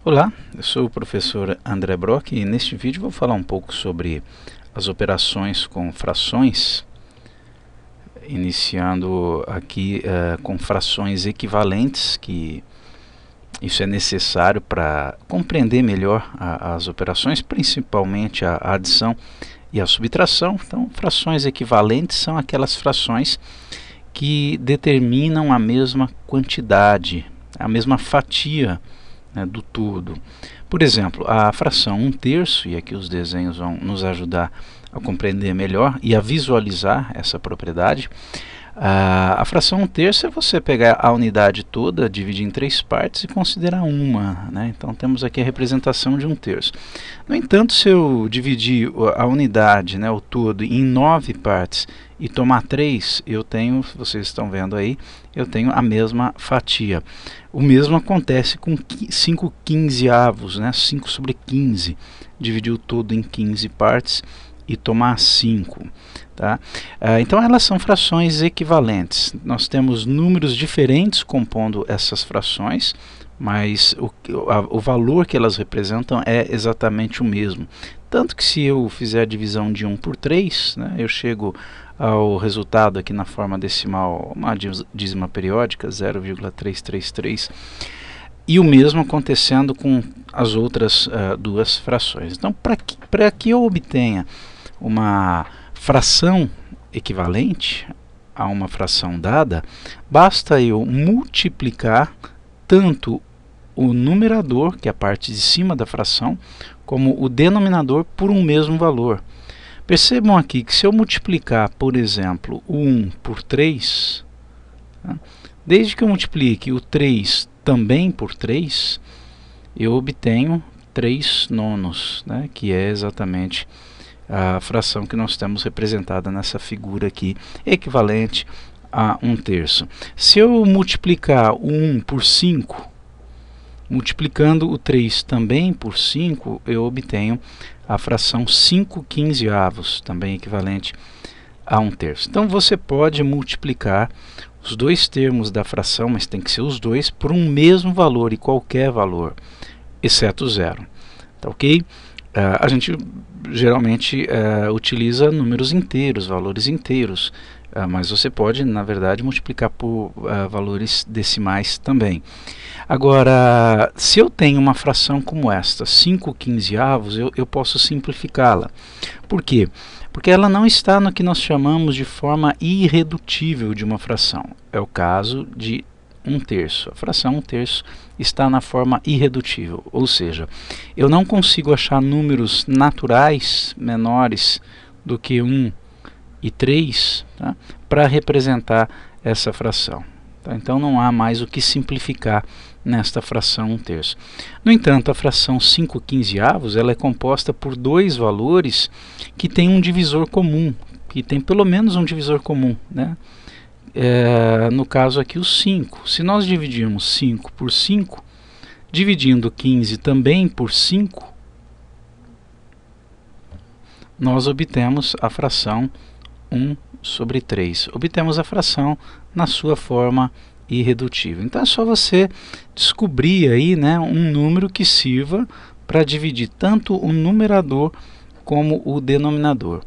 Olá, eu sou o professor André Brock e neste vídeo vou falar um pouco sobre as operações com frações, iniciando aqui com frações equivalentes, que isso é necessário para compreender melhor as operações, principalmente a adição e a subtração. Então, frações equivalentes são aquelas frações que determinam a mesma quantidade, a mesma fatia, né, do todo. Por exemplo, a fração 1/3, e aqui os desenhos vão nos ajudar a compreender melhor e a visualizar essa propriedade. A fração 1/3 é você pegar a unidade toda, dividir em 3 partes e considerar uma, né? Então temos aqui a representação de 1/3. No entanto, se eu dividir a unidade, né, o todo, em 9 partes e tomar 3, eu tenho, vocês estão vendo aí, eu tenho a mesma fatia. O mesmo acontece com 5/15, né? 5/15. Dividir o todo em 15 partes e tomar 5. Tá? Então elas são frações equivalentes. Nós temos números diferentes compondo essas frações, mas o valor que elas representam é exatamente o mesmo. Tanto que se eu fizer a divisão de 1 por 3, né, eu chego ao resultado aqui na forma decimal, uma dízima periódica, 0,333. E o mesmo acontecendo com as outras duas frações. Então, para que eu obtenha uma fração equivalente a uma fração dada, basta eu multiplicar tanto o numerador, que é a parte de cima da fração, como o denominador por um mesmo valor. Percebam aqui que se eu multiplicar, por exemplo, o 1 por 3, tá? Desde que eu multiplique o 3 também por 3, eu obtenho 3 nonos, né? Que é exatamente a fração que nós temos representada nessa figura aqui, equivalente a 1/3. Se eu multiplicar o 1 por 5, multiplicando o 3 também por 5, eu obtenho a fração 5/15, também equivalente a 1/3. Então você pode multiplicar os dois termos da fração, mas tem que ser os dois, por um mesmo valor, e qualquer valor, exceto zero. Tá ok? A gente geralmente utiliza números inteiros, valores inteiros, mas você pode, na verdade, multiplicar por valores decimais também. Agora, se eu tenho uma fração como esta, 5/15, eu posso simplificá-la. Por quê? Porque ela não está no que nós chamamos de forma irredutível de uma fração. É o caso de 1/3. A fração 1/3 está na forma irredutível, ou seja, eu não consigo achar números naturais menores do que 1 e 3, tá, para representar essa fração. Tá? Então não há mais o que simplificar nesta fração 1/3. No entanto, a fração 5/15 ela é composta por dois valores que têm um divisor comum, que tem pelo menos um divisor comum, né? No caso aqui o 5. Se nós dividirmos 5 por 5, dividindo 15 também por 5, nós obtemos a fração 1/3. Obtemos a fração na sua forma irredutível. Então é só você descobrir aí, né, um número que sirva para dividir tanto o numerador como o denominador.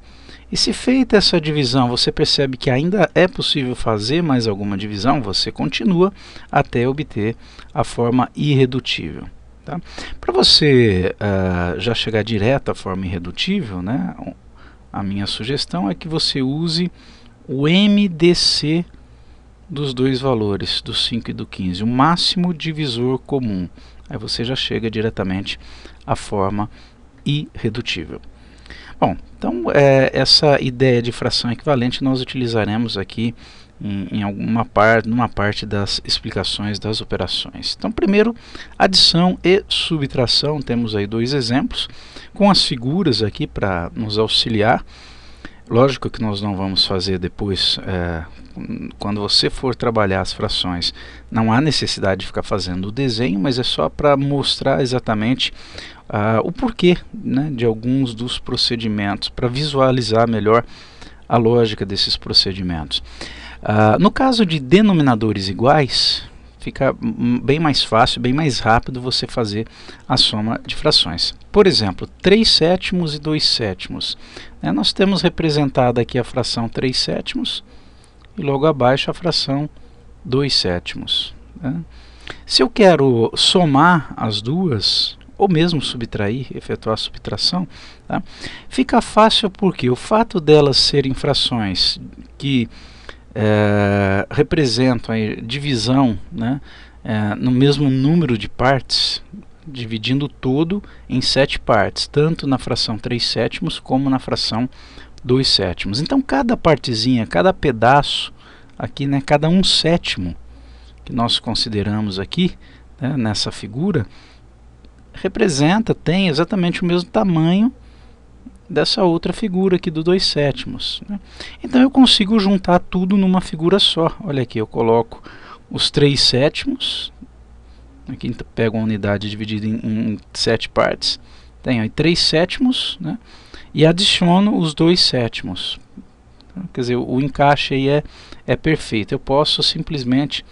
E se feita essa divisão, você percebe que ainda é possível fazer mais alguma divisão, você continua até obter a forma irredutível. Tá? Para você já chegar direto à forma irredutível, né, a minha sugestão é que você use o MDC dos dois valores, do 5 e do 15, o máximo divisor comum. Aí você já chega diretamente à forma irredutível. Bom, então essa ideia de fração equivalente nós utilizaremos aqui numa parte das explicações das operações. Então, primeiro, adição e subtração. Temos aí dois exemplos com as figuras aqui para nos auxiliar. Lógico que nós não vamos fazer depois, quando você for trabalhar as frações, não há necessidade de ficar fazendo o desenho, mas é só para mostrar exatamente o porquê, né, de alguns dos procedimentos, para visualizar melhor a lógica desses procedimentos. No caso de denominadores iguais, Fica bem mais fácil, bem mais rápido você fazer a soma de frações. Por exemplo, 3 sétimos e 2 sétimos. Nós temos representada aqui a fração 3 sétimos e logo abaixo a fração 2 sétimos. Se eu quero somar as duas, ou mesmo subtrair, efetuar a subtração, fica fácil porque o fato delas serem frações que representam a divisão, no mesmo número de partes, dividindo todo em 7 partes, tanto na fração 3 sétimos como na fração 2 sétimos. Então cada partezinha, cada pedaço aqui, cada 1 sétimo que nós consideramos aqui, nessa figura, tem exatamente o mesmo tamanho dessa outra figura aqui do 2 sétimos. Então eu consigo juntar tudo numa figura só. Olha aqui, eu coloco os 3 sétimos, aqui pego uma unidade dividida em 7 partes, tenho aí 3 sétimos, e adiciono os 2 sétimos. Quer dizer, o encaixe aí é perfeito. Eu posso simplesmente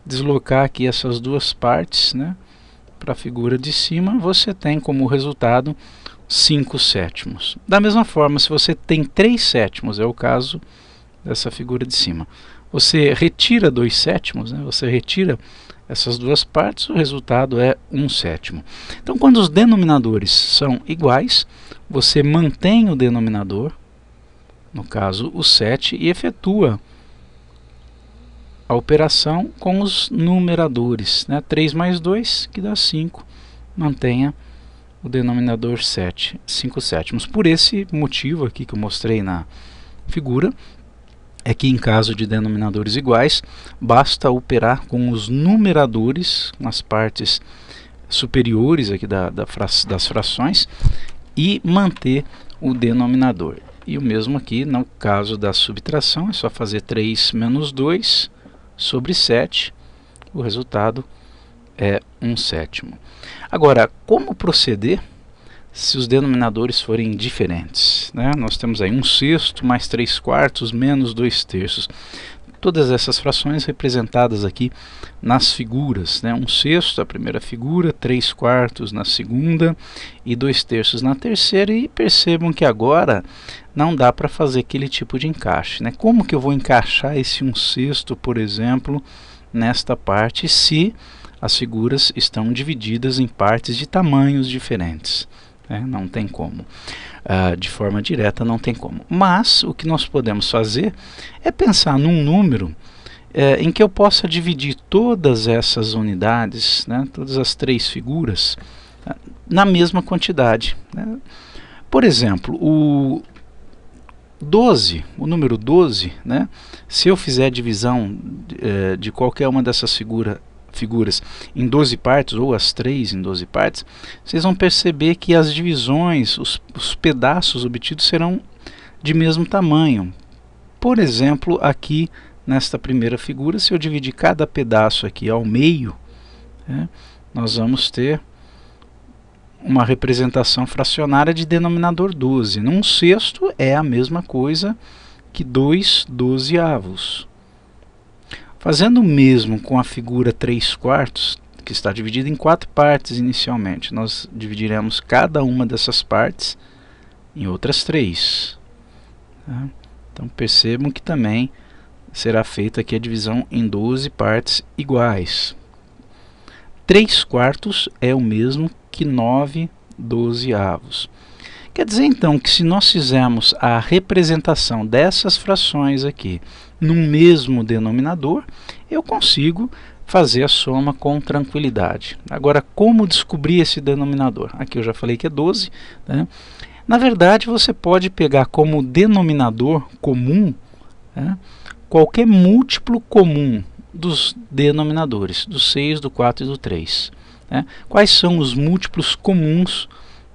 deslocar aqui essas duas partes, para a figura de cima. Você tem como resultado 5 sétimos. Da mesma forma, se você tem 3 sétimos, é o caso dessa figura de cima, você retira 2 sétimos, você retira essas duas partes, o resultado é 1 sétimo. Então, quando os denominadores são iguais, você mantém o denominador, no caso o 7, e efetua a operação com os numeradores. 3 mais 2, que dá 5, mantenha o denominador 7, 5 sétimos. Por esse motivo aqui que eu mostrei na figura, é que em caso de denominadores iguais, basta operar com os numeradores, nas partes superiores aqui das frações, e manter o denominador. E o mesmo aqui no caso da subtração, é só fazer 3 menos 2 sobre 7, o resultado é 1 sétimo. Agora, como proceder se os denominadores forem diferentes? Nós temos aí 1 sexto mais 3 quartos menos 2 terços. Todas essas frações representadas aqui nas figuras. 1 sexto a primeira figura, 3 quartos na segunda e 2 terços na terceira. E percebam que agora não dá para fazer aquele tipo de encaixe. Como que eu vou encaixar esse 1 sexto, por exemplo, nesta parte, se as figuras estão divididas em partes de tamanhos diferentes? Não tem como. De forma direta não tem como. Mas o que nós podemos fazer é pensar num número em que eu possa dividir todas essas unidades, todas as 3 figuras, na mesma quantidade. Por exemplo, o 12, o número 12, se eu fizer a divisão de qualquer uma dessas figuras em 12 partes, ou as 3 em 12 partes, vocês vão perceber que as divisões, os pedaços obtidos serão de mesmo tamanho. Por exemplo, aqui nesta primeira figura, se eu dividir cada pedaço aqui ao meio, nós vamos ter uma representação fracionária de denominador 12. 1 sexto é a mesma coisa que 2 dozeavos. Fazendo o mesmo com a figura 3 quartos, que está dividida em 4 partes inicialmente, nós dividiremos cada uma dessas partes em outras 3. Então percebam que também será feita aqui a divisão em 12 partes iguais. 3 quartos é o mesmo que 9 dozeavos. Quer dizer então que se nós fizermos a representação dessas frações aqui num mesmo denominador, eu consigo fazer a soma com tranquilidade. Agora, como descobrir esse denominador? Aqui eu já falei que é 12. Na verdade, você pode pegar como denominador comum qualquer múltiplo comum dos denominadores, do 6, do 4 e do 3. Quais são os múltiplos comuns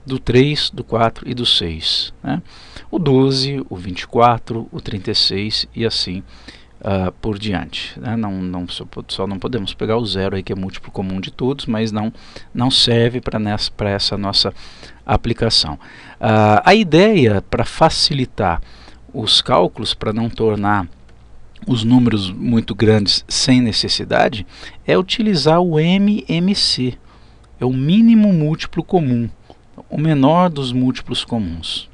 do 3, do 4 e do 6? O 12, o 24, o 36 e assim por diante. Só não podemos pegar o 0 aí, que é múltiplo comum de todos, mas não serve para essa nossa aplicação. A ideia para facilitar os cálculos, para não tornar os números muito grandes sem necessidade, é utilizar o MMC, é o mínimo múltiplo comum, o menor dos múltiplos comuns.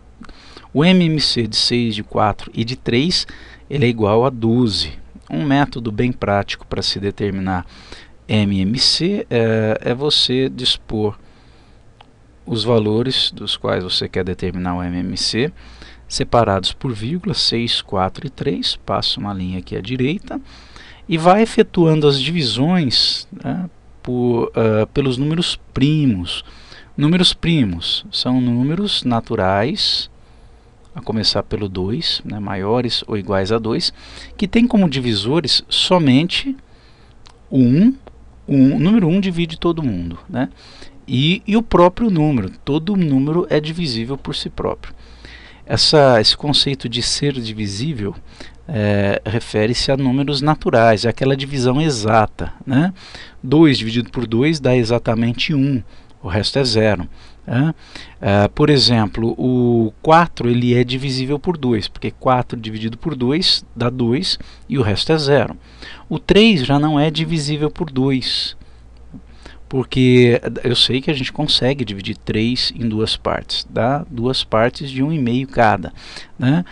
O MMC de 6, de 4 e de 3, ele é igual a 12. Um método bem prático para se determinar MMC é você dispor os valores dos quais você quer determinar o MMC, separados por vírgula, 6, 4 e 3, passa uma linha aqui à direita, e vai efetuando as divisões, né, pelos números primos. Números primos são números naturais, a começar pelo 2, né, maiores ou iguais a 2, que tem como divisores somente o 1, o número 1 divide todo mundo, né, e o próprio número, todo número é divisível por si próprio. Esse conceito de ser divisível refere-se a números naturais, é aquela divisão exata, né? 2 dividido por 2 dá exatamente 1, o resto é 0. Por exemplo, o 4 ele é divisível por 2, porque 4 dividido por 2 dá 2 e o resto é 0. O 3 já não é divisível por 2, porque eu sei que a gente consegue dividir 3 em duas partes, dá duas partes de 1,5 cada, né?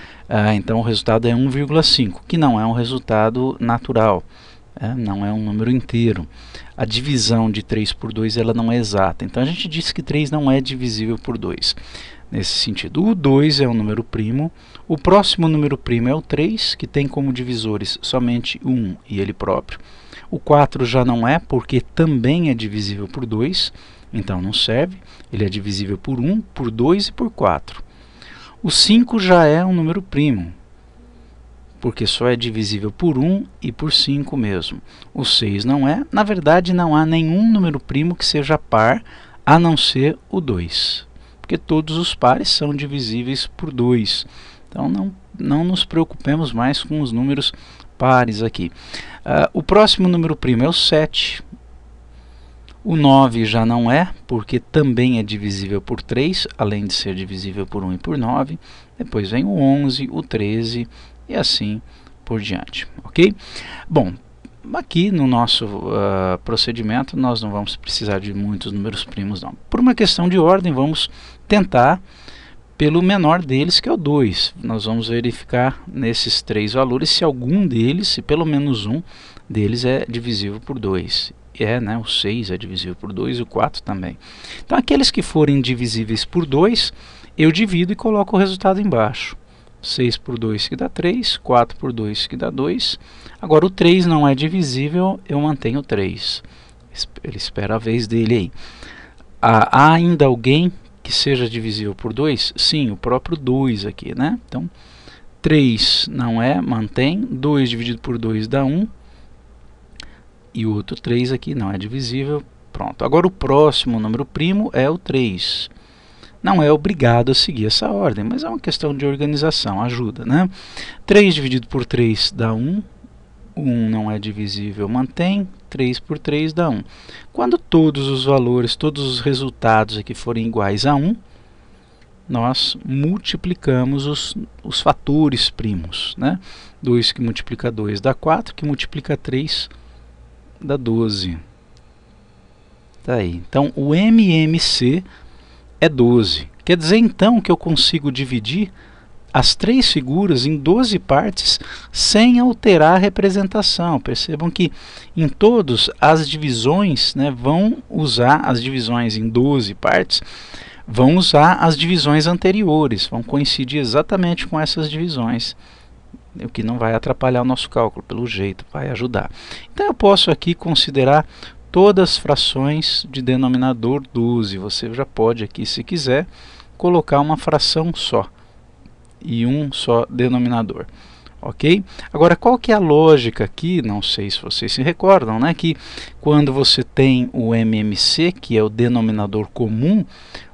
Então o resultado é 1,5, que não é um resultado natural, não é um número inteiro. A divisão de 3 por 2 ela não é exata, então a gente diz que 3 não é divisível por 2. Nesse sentido, o 2 é um número primo, o próximo número primo é o 3, que tem como divisores somente 1 e ele próprio. O 4 já não é, porque também é divisível por 2, então não serve, ele é divisível por 1, por 2 e por 4. O 5 já é um número primo, porque só é divisível por 1 e por 5 mesmo. O 6 não é, na verdade não há nenhum número primo que seja par, a não ser o 2, porque todos os pares são divisíveis por 2. Então não nos preocupemos mais com os números pares aqui. O próximo número primo é o 7. O 9 já não é, porque também é divisível por 3, além de ser divisível por 1 e por 9. Depois vem o 11, o 13 e assim por diante. Ok? Bom, aqui no nosso procedimento nós não vamos precisar de muitos números primos não. Por uma questão de ordem, vamos tentar pelo menor deles, que é o 2. Nós vamos verificar nesses 3 valores se algum deles, se pelo menos um deles é divisível por 2. Né, o 6 é divisível por 2 e o 4 também. Então aqueles que forem divisíveis por 2, eu divido e coloco o resultado embaixo. 6 por 2 que dá 3, 4 por 2 que dá 2. Agora o 3 não é divisível, eu mantenho o 3. Ele espera a vez dele aí. Há ainda alguém que seja divisível por 2? Sim, o próprio 2 aqui, né? Então, 3 não é, mantém. 2 dividido por 2 dá 1. E o outro 3 aqui não é divisível. Pronto. Agora o próximo número primo é o 3. Não é obrigado a seguir essa ordem, mas é uma questão de organização, ajuda, né? 3 dividido por 3 dá 1. 1 não é divisível, mantém. 3 por 3 dá 1. Quando todos os valores, todos os resultados aqui forem iguais a 1, nós multiplicamos os fatores primos, né? 2 que multiplica 2 dá 4, que multiplica 3 dá 12. Tá aí. Então, o MMC é 12. Quer dizer, então, que eu consigo dividir as 3 figuras em 12 partes sem alterar a representação. Percebam que em todos as divisões, né, vão usar as divisões em 12 partes, vão usar as divisões anteriores, vão coincidir exatamente com essas divisões, o que não vai atrapalhar o nosso cálculo, pelo jeito, vai ajudar. Então eu posso aqui considerar todas as frações de denominador 12. Você já pode aqui, se quiser, colocar uma fração só e um só denominador, ok? Agora, qual que é a lógica aqui? Não sei se vocês se recordam, né? Que quando você tem o MMC, que é o denominador comum,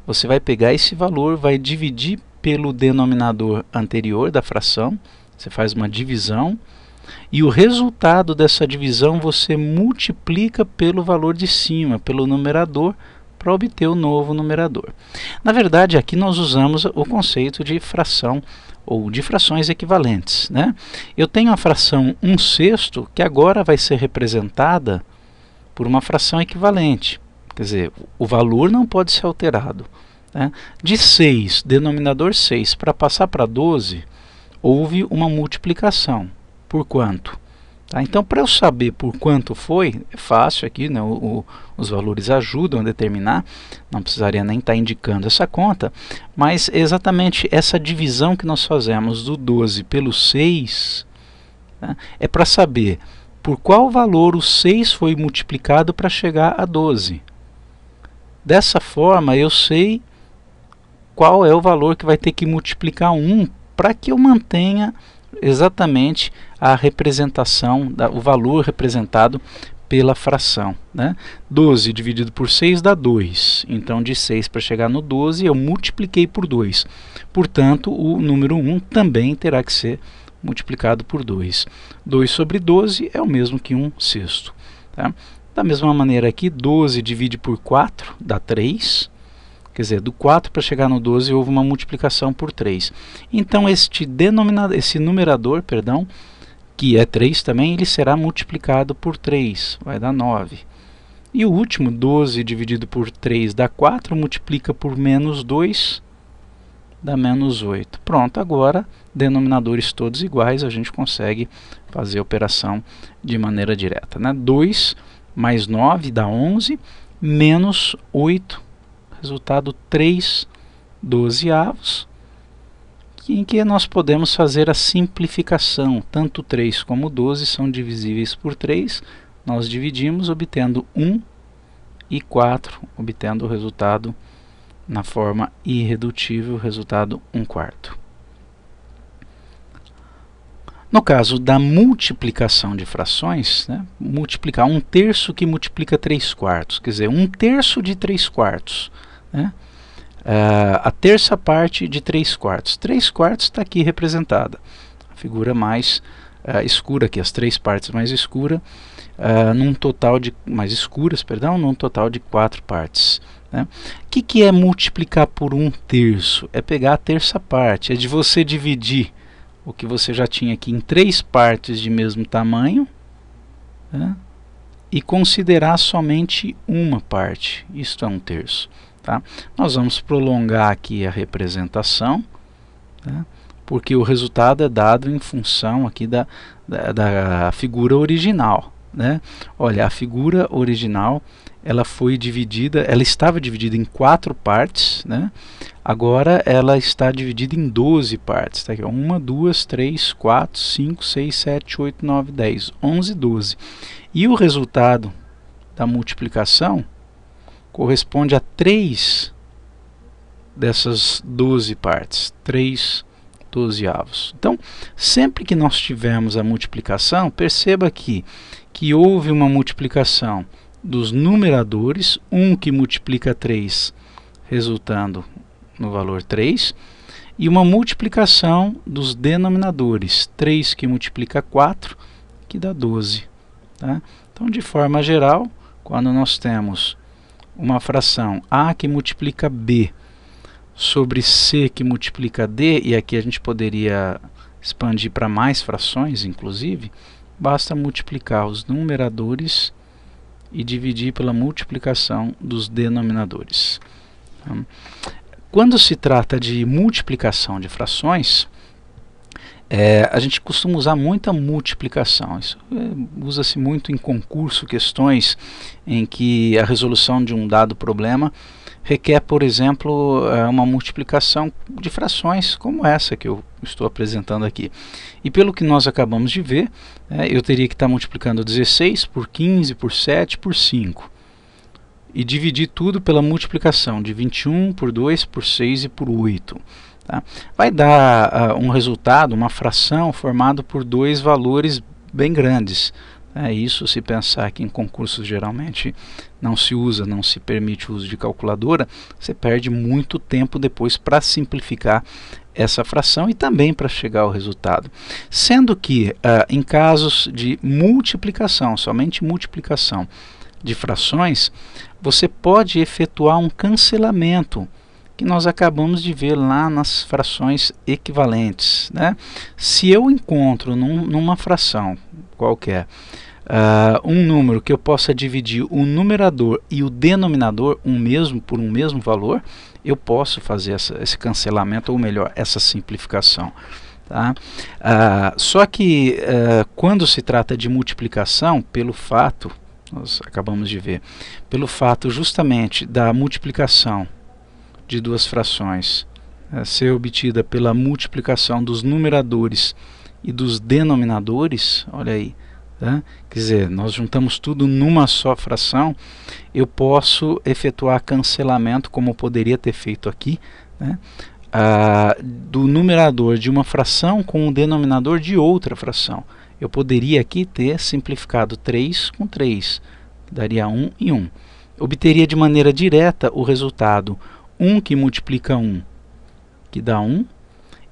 você vai pegar esse valor, vai dividir pelo denominador anterior da fração, você faz uma divisão, e o resultado dessa divisão você multiplica pelo valor de cima, pelo numerador, para obter o novo numerador. Na verdade, aqui nós usamos o conceito de fração ou de frações equivalentes, né? Eu tenho a fração 1/6 que agora vai ser representada por uma fração equivalente. Quer dizer, o valor não pode ser alterado, né? De 6, denominador 6, para passar para 12, houve uma multiplicação. Por quanto? Tá? Então, para eu saber por quanto foi, é fácil aqui, né? Os valores ajudam a determinar, não precisaria nem estar indicando essa conta, mas exatamente essa divisão que nós fazemos do 12 pelo 6, né? É para saber por qual valor o 6 foi multiplicado para chegar a 12. Dessa forma, eu sei qual é o valor que vai ter que multiplicar 1 para que eu mantenha exatamente a representação, o valor representado pela fração, né? 12 dividido por 6 dá 2. Então, de 6 para chegar no 12, eu multipliquei por 2. Portanto, o número 1 também terá que ser multiplicado por 2. 2 sobre 12 é o mesmo que 1/6. Tá? Da mesma maneira aqui, 12 divide por 4 dá 3. Quer dizer, do 4 para chegar no 12 houve uma multiplicação por 3. Então, esse numerador, perdão, que é 3 também, ele será multiplicado por 3, vai dar 9. E o último, 12 dividido por 3 dá 4, multiplica por menos 2, dá menos 8. Pronto, agora, denominadores todos iguais, a gente consegue fazer a operação de maneira direta, né? 2 mais 9 dá 11, menos 8, resultado 3 dozeavos, em que nós podemos fazer a simplificação. Tanto 3 como 12 são divisíveis por 3, nós dividimos obtendo 1 e 4, obtendo o resultado na forma irredutível, resultado 1/4. No caso da multiplicação de frações, né, multiplicar 1/3 que multiplica 3/4, quer dizer, 1/3 de 3/4, né? A terça parte de 3/4. 3/4 está aqui representada. A figura mais escura aqui, as 3 partes mais escuras, num total de mais escuras, perdão, num total de 4 partes. Né? O que é multiplicar por 1/3? É pegar a terça parte, é de você dividir o que você já tinha aqui em 3 partes de mesmo tamanho, né? E considerar somente uma parte. Isto é 1/3. Tá? Nós vamos prolongar aqui a representação, tá? Porque o resultado é dado em função aqui da figura original, né? Olha, a figura original ela foi dividida, ela estava dividida em 4 partes, né? Agora ela está dividida em 12 partes. Tá aqui, 1, 2, 3, 4, 5, 6, 7, 8, 9, 10, 11, 12. E o resultado da multiplicação corresponde a 3 dessas 12 partes, 3 dozeavos. Então, sempre que nós tivermos a multiplicação, perceba aqui que houve uma multiplicação dos numeradores, 1 que multiplica 3, resultando no valor 3, e uma multiplicação dos denominadores, 3 que multiplica 4, que dá 12. Tá? Então, de forma geral, quando nós temos uma fração A que multiplica B sobre C que multiplica D, e aqui a gente poderia expandir para mais frações, inclusive, basta multiplicar os numeradores e dividir pela multiplicação dos denominadores. Quando se trata de multiplicação de frações, a gente costuma usar muita multiplicação. Isso usa-se muito em concurso, questões em que a resolução de um dado problema requer, por exemplo, uma multiplicação de frações como essa que eu estou apresentando aqui. E pelo que nós acabamos de ver, eu teria que estar multiplicando 16 por 15, por 7, por 5. E dividir tudo pela multiplicação de 21 por 2, por 6 e por 8. Tá? Vai dar um resultado, uma fração formada por 2 valores bem grandes. Isso, se pensar que em concursos geralmente não se usa, não se permite o uso de calculadora, você perde muito tempo depois para simplificar essa fração e também para chegar ao resultado. Sendo que em casos de multiplicação, somente multiplicação de frações, você pode efetuar um cancelamento, que nós acabamos de ver lá nas frações equivalentes, né? Se eu encontro numa fração qualquer um número que eu possa dividir o numerador e o denominador por um mesmo valor, eu posso fazer esse cancelamento, ou melhor, essa simplificação. Tá? Só que quando se trata de multiplicação, pelo fato, nós acabamos de ver, pelo fato justamente da multiplicação de duas frações ser obtida pela multiplicação dos numeradores e dos denominadores, olha aí, tá? Quer dizer, nós juntamos tudo numa só fração, eu posso efetuar cancelamento, como eu poderia ter feito aqui, né? Do numerador de uma fração com o denominador de outra fração. Eu poderia aqui ter simplificado 3 com 3, que daria 1 e 1. Obteria de maneira direta o resultado 1 que multiplica 1, que dá 1,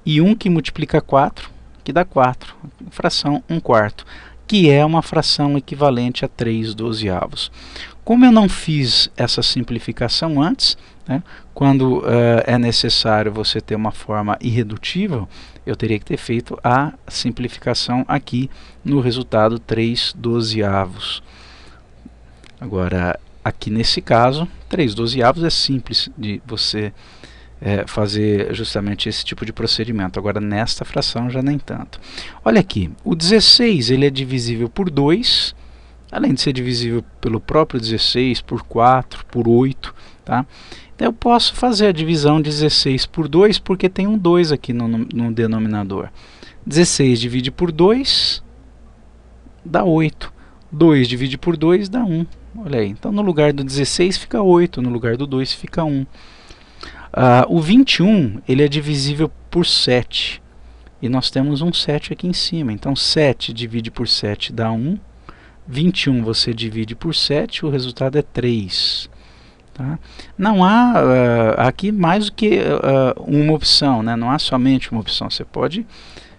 e 1 que multiplica 4, que dá 4, fração 1/4, que é uma fração equivalente a 3/12. Como eu não fiz essa simplificação antes, né, quando é necessário você ter uma forma irredutível, eu teria que ter feito a simplificação aqui no resultado 3/12. Agora, aqui nesse caso, 3/12 é simples de você fazer justamente esse tipo de procedimento. Agora, nesta fração já nem tanto. Olha aqui, o 16 ele é divisível por 2, além de ser divisível pelo próprio 16, por 4, por 8. Tá? Então, eu posso fazer a divisão 16 por 2, porque tem um 2 aqui no denominador. 16 divide por 2, dá 8. 2 divide por 2 dá 1. Olha aí, então no lugar do 16 fica 8, no lugar do 2 fica 1. O 21 ele é divisível por 7, e nós temos um 7 aqui em cima, então 7 divide por 7 dá 1, 21 você divide por 7, o resultado é 3. Tá? Não há aqui mais do que uma opção, né? Não há somente uma opção,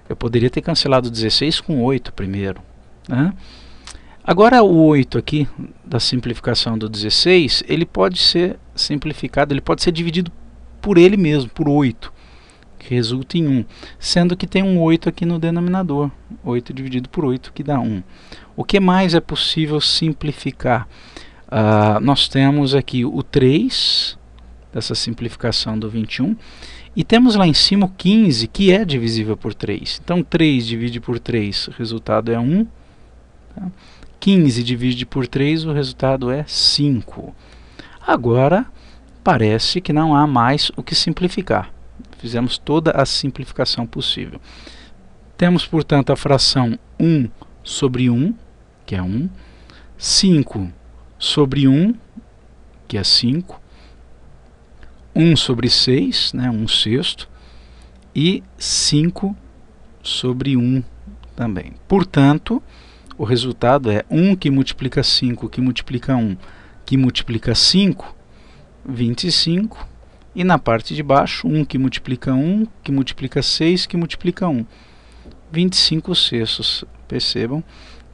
eu poderia ter cancelado 16 com 8 primeiro, né? Agora o 8 aqui, da simplificação do 16, ele pode ser simplificado, ele pode ser dividido por ele mesmo, por 8, que resulta em 1, sendo que tem um 8 aqui no denominador, 8 dividido por 8, que dá 1. O que mais é possível simplificar? Nós temos aqui o 3, dessa simplificação do 21, e temos lá em cima o 15, que é divisível por 3. Então 3 divide por 3, o resultado é 1. Tá? 15 divide por 3, o resultado é 5. Agora, parece que não há mais o que simplificar. Fizemos toda a simplificação possível. Temos, portanto, a fração 1 sobre 1, que é 1. 5 sobre 1, que é 5. 1 sobre 6, né, 1/6. E 5 sobre 1 também. Portanto, o resultado é 1 que multiplica 5, que multiplica 1, que multiplica 5, 25. E na parte de baixo, 1 que multiplica 1, que multiplica 6, que multiplica 1, 25/6. Percebam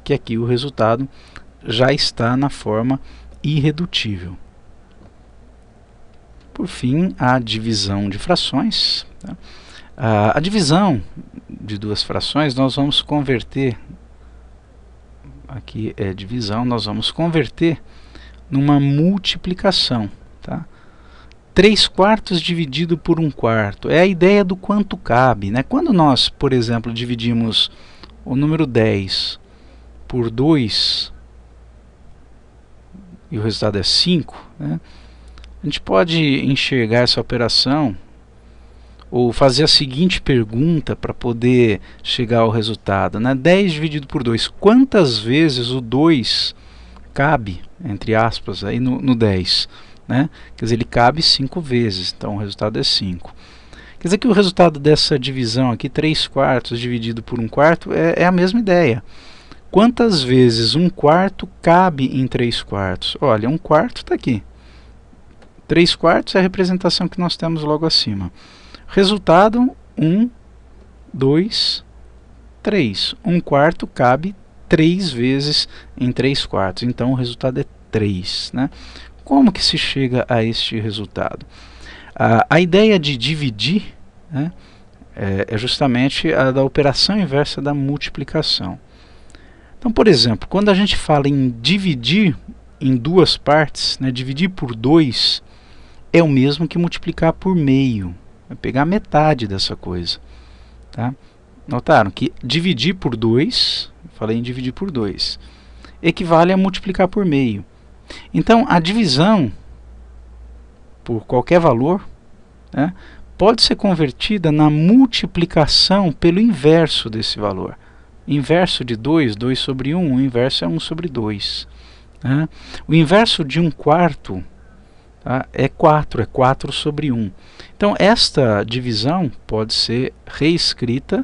que aqui o resultado já está na forma irredutível. Por fim, a divisão de frações. Tá? A divisão de duas frações nós vamos converter, aqui é divisão, nós vamos converter numa multiplicação. Tá? 3/4 dividido por 1/4 é a ideia do quanto cabe, né? Quando nós, por exemplo, dividimos o número 10 por 2 e o resultado é 5, né? A gente pode enxergar essa operação ou fazer a seguinte pergunta para poder chegar ao resultado, né? 10 dividido por 2, quantas vezes o 2 cabe, entre aspas, aí no 10? Né? Quer dizer, ele cabe 5 vezes, então o resultado é 5. Quer dizer que o resultado dessa divisão aqui, 3/4 dividido por 1/4, é a mesma ideia. Quantas vezes 1/4 cabe em 3/4? Olha, 1/4 está aqui. 3/4 é a representação que nós temos logo acima. Resultado, 1, 2, 3. 1/4 cabe 3 vezes em 3/4, então o resultado é 3. Né? Como que se chega a este resultado? A ideia de dividir, né, é justamente a da operação inversa da multiplicação. Então, por exemplo, quando a gente fala em dividir em duas partes, né, dividir por 2 é o mesmo que multiplicar por meio. Vai pegar metade dessa coisa. Tá? Notaram que dividir por 2, falei em dividir por 2, equivale a multiplicar por meio. Então, a divisão por qualquer valor, né, pode ser convertida na multiplicação pelo inverso desse valor. Inverso de 2, 2 sobre 1, o inverso é 1 sobre 2. Né? O inverso de 1/4, tá, é 4, é 4 sobre 1. Então, esta divisão pode ser reescrita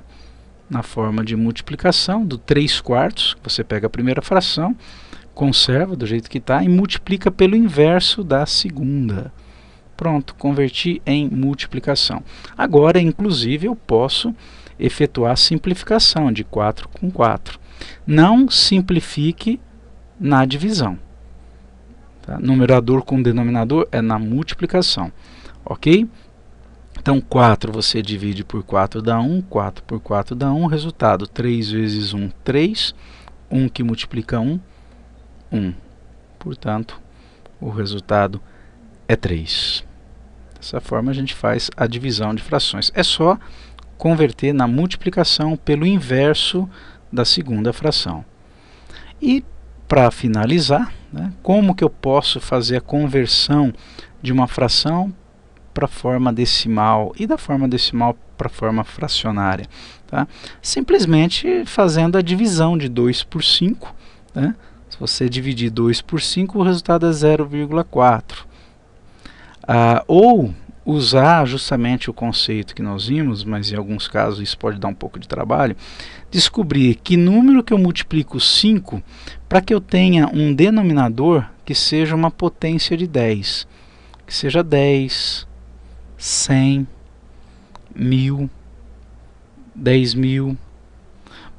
na forma de multiplicação do 3/4, você pega a primeira fração, conserva do jeito que está e multiplica pelo inverso da segunda. Pronto, converti em multiplicação. Agora, inclusive, eu posso efetuar a simplificação de 4 com 4. Não simplifique na divisão. Tá? Numerador com denominador é na multiplicação. Ok? Então, 4 você divide por 4 dá 1, 4 por 4 dá 1, resultado 3 vezes 1, 3, 1 que multiplica 1, 1. Portanto, o resultado é 3. Dessa forma a gente faz a divisão de frações. É só converter na multiplicação pelo inverso da segunda fração. E para finalizar, né, como que eu posso fazer a conversão de uma fração para a forma decimal e da forma decimal para a forma fracionária? Tá? Simplesmente fazendo a divisão de 2 por 5. Né? Se você dividir 2 por 5, o resultado é 0,4. Ou usar justamente o conceito que nós vimos, mas em alguns casos isso pode dar um pouco de trabalho, descobrir que número que eu multiplico 5 para que eu tenha um denominador que seja uma potência de 10. Que seja 10, 100, 1000, 10.000.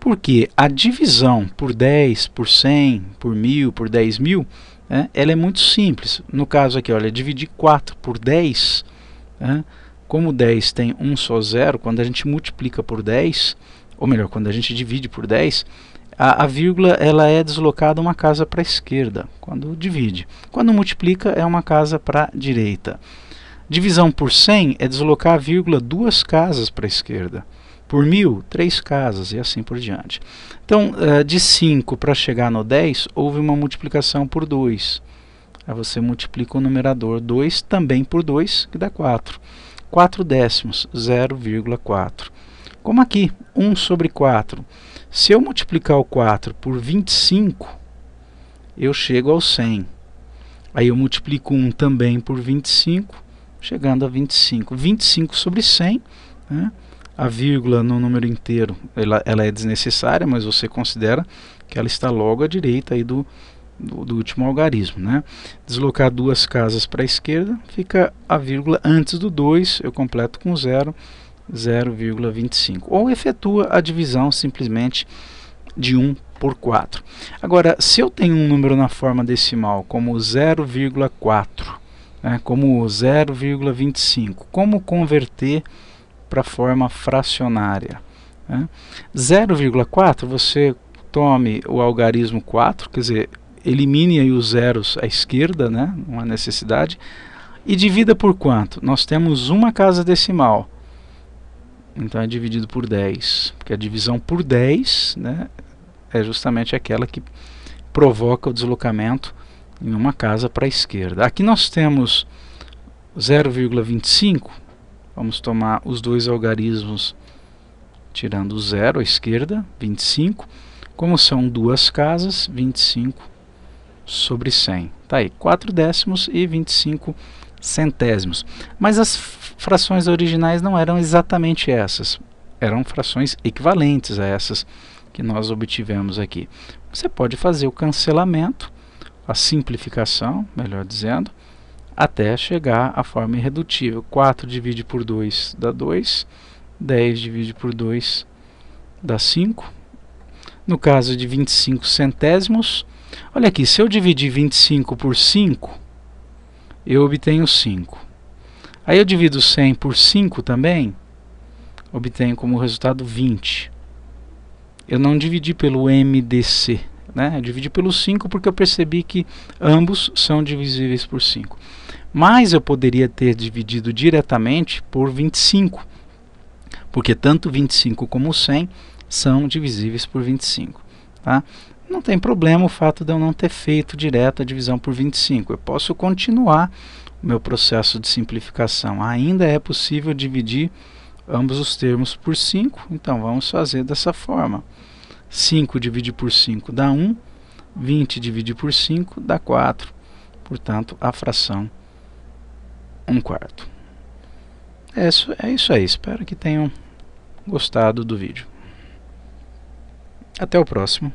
Porque a divisão por 10, por 100, por 1000, por 10.000, né, ela é muito simples. No caso aqui, olha, dividir 4 por 10, né, como 10 tem um só zero, quando a gente multiplica por 10, ou melhor, quando a gente divide por 10, a vírgula ela é deslocada uma casa para a esquerda, quando divide. Quando multiplica, é uma casa para a direita. Divisão por 100 é deslocar a vírgula 2 casas para a esquerda. Por 1000, 3 casas e assim por diante. Então, de 5 para chegar no 10, houve uma multiplicação por 2. Aí você multiplica o numerador 2 também por 2, que dá 4. 4 décimos, 0,4. Como aqui, 1 sobre 4. Se eu multiplicar o 4 por 25, eu chego ao 100. Aí eu multiplico 1 também por 25, chegando a 25. 25 sobre 100, né? A vírgula no número inteiro ela é desnecessária, mas você considera que ela está logo à direita aí do último algarismo. Né? Deslocar 2 casas para a esquerda, fica a vírgula antes do 2, eu completo com 0, 0,25. Ou efetua a divisão simplesmente de 1 por 4. Agora, se eu tenho um número na forma decimal como 0,4, né, como 0,25, como converter para a forma fracionária? Né? 0,4 você tome o algarismo 4, quer dizer, elimine aí os zeros à esquerda, né? Não há necessidade, e divida por quanto? Nós temos uma casa decimal, então é dividido por 10, porque a divisão por 10, né, é justamente aquela que provoca o deslocamento em uma casa para a esquerda. Aqui nós temos 0,25, vamos tomar os dois algarismos tirando o zero à esquerda, 25. Como são 2 casas, 25 sobre 100. Está aí, 4 décimos e 25 centésimos. Mas as frações originais não eram exatamente essas. Eram frações equivalentes a essas que nós obtivemos aqui. Você pode fazer o cancelamento, a simplificação, melhor dizendo, até chegar à forma irredutível. 4 divide por 2 dá 2, 10 divide por 2 dá 5. No caso de 25 centésimos, olha aqui, se eu dividir 25 por 5, eu obtenho 5. Aí eu divido 100 por 5 também, obtenho como resultado 20. Eu não dividi pelo MDC, né? Eu dividi pelo 5 porque eu percebi que ambos são divisíveis por 5. Mas eu poderia ter dividido diretamente por 25, porque tanto 25 como 100 são divisíveis por 25. Tá? Não tem problema o fato de eu não ter feito direto a divisão por 25. Eu posso continuar o meu processo de simplificação. Ainda é possível dividir ambos os termos por 5, então vamos fazer dessa forma. 5 dividido por 5 dá 1, 20 dividido por 5 dá 4, portanto a fração 1/4. É isso aí, espero que tenham gostado do vídeo. Até o próximo.